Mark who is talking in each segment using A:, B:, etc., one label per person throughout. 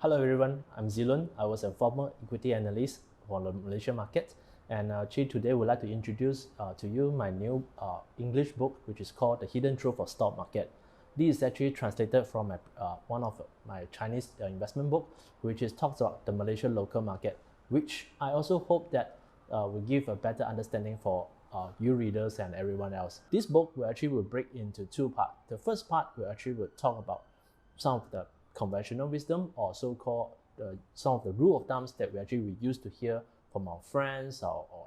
A: Hello everyone, I'm Tzyy Loon. I was a former equity analyst for the Malaysian market, and today we'd like to introduce to you my new English book, which is called The Hidden Truth of Stock Market. This is actually translated from one of my Chinese investment book, which talks about the Malaysian local market, which I also hope that will give a better understanding for you readers and everyone else. This book will break into two parts. The first part will talk about some of the conventional wisdom, or so-called some of the rule of thumbs that we used to hear from our friends or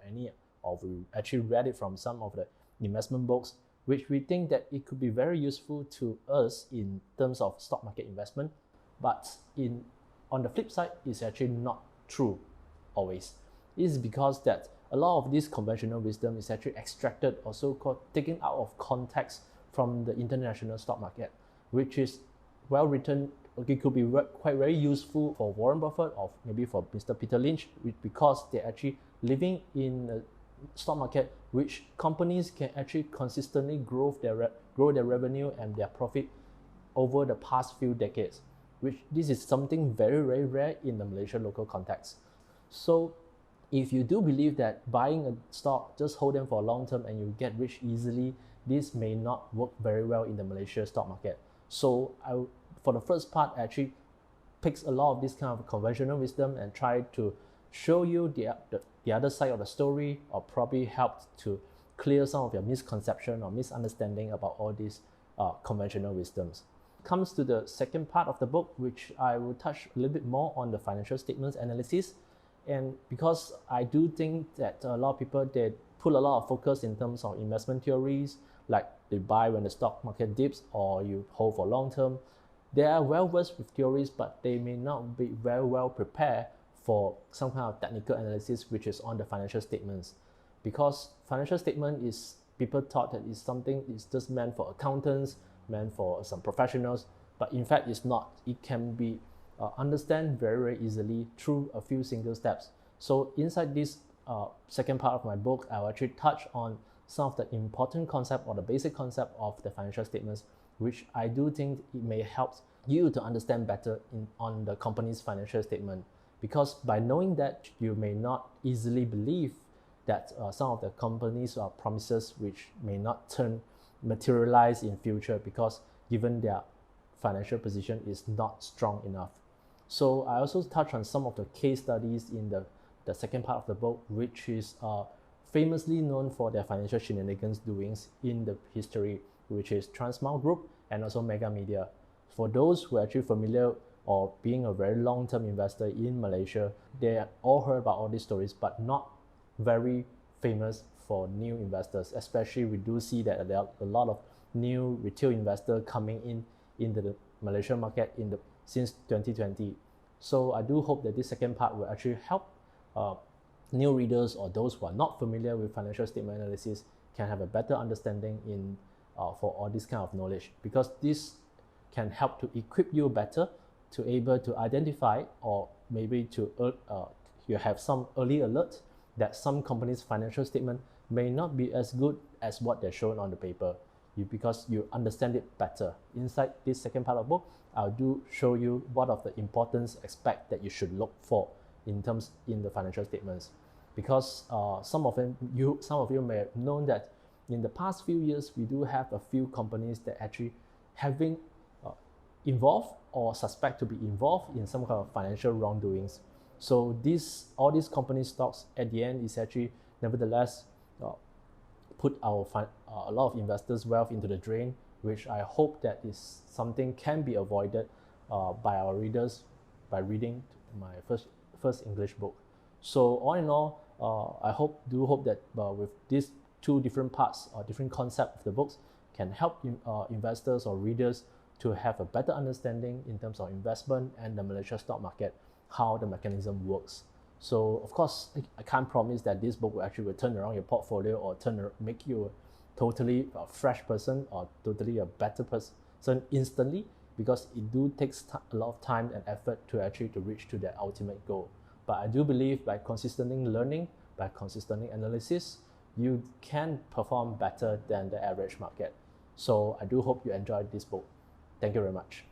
A: we actually read it from some of the investment books, which we think that it could be very useful to us in terms of stock market investment. But on the flip side, it's actually not true always. It is because that a lot of this conventional wisdom is actually extracted or so-called taken out of context from the international stock market, which is well written. It could be quite very useful for Warren Buffett or maybe for Mr. Peter Lynch, because they're actually living in a stock market which companies can actually consistently grow their revenue and their profit over the past few decades, which this is something very, very rare in the Malaysian local context. So if you do believe that buying a stock, just hold them for a long term and you get rich easily, this may not work very well in the Malaysia stock market. So for the first part, I actually picks a lot of this kind of conventional wisdom and try to show you the other side of the story, or probably help to clear some of your misconception or misunderstanding about all these conventional wisdoms. Comes to the second part of the book, which I will touch a little bit more on the financial statements analysis. And because I do think that a lot of people, they put a lot of focus in terms of investment theories, like they buy when the stock market dips or you hold for long term. They are well versed with theories, but they may not be very well prepared for some kind of technical analysis, which is on the financial statements. Because financial statement is, people thought that it's something is just meant for accountants, meant for some professionals, but in fact it's not. It can be understand very, very easily through a few single steps. So inside this second part of my book, I'll actually touch on some of the important concept or the basic concept of the financial statements, which I do think it may help you to understand better on the company's financial statement. Because by knowing that, you may not easily believe that some of the companies' promises which may not materialize in future, because given their financial position is not strong enough. So I also touch on some of the case studies in the second part of the book, which is famously known for their financial shenanigans doings in the history, which is Transmile Group and also Mega Media. For those who are actually familiar or being a very long-term investor in Malaysia, they all heard about all these stories, but not very famous for new investors. Especially we do see that there are a lot of new retail investors coming into the Malaysian market since 2020. So I do hope that this second part will actually help new readers or those who are not familiar with financial statement analysis can have a better understanding for all this kind of knowledge, because this can help to equip you better to able to identify, or maybe to you have some early alert that some companies' financial statement may not be as good as what they're shown on the paper, because you understand it better. Inside this second part of the book, I'll do show you what of the importance aspect that you should look for in the financial statements. Because some of you may have known that in the past few years, we do have a few companies that actually having involved or suspect to be involved in some kind of financial wrongdoings. So all these company stocks at the end is actually nevertheless put a lot of investors' wealth into the drain, which I hope that is something can be avoided by our readers by reading my first English book. So all in all, I hope that with these two different parts or different concepts of the books can help investors or readers to have a better understanding in terms of investment and the Malaysia stock market, how the mechanism works. So of course, I can't promise that this book will actually turn around your portfolio or make you a totally fresh person or totally a better person instantly, because it do takes a lot of time and effort to actually reach to that ultimate goal. But I do believe by consistently learning, by consistently analysis, you can perform better than the average market. So I do hope you enjoyed this book. Thank you very much.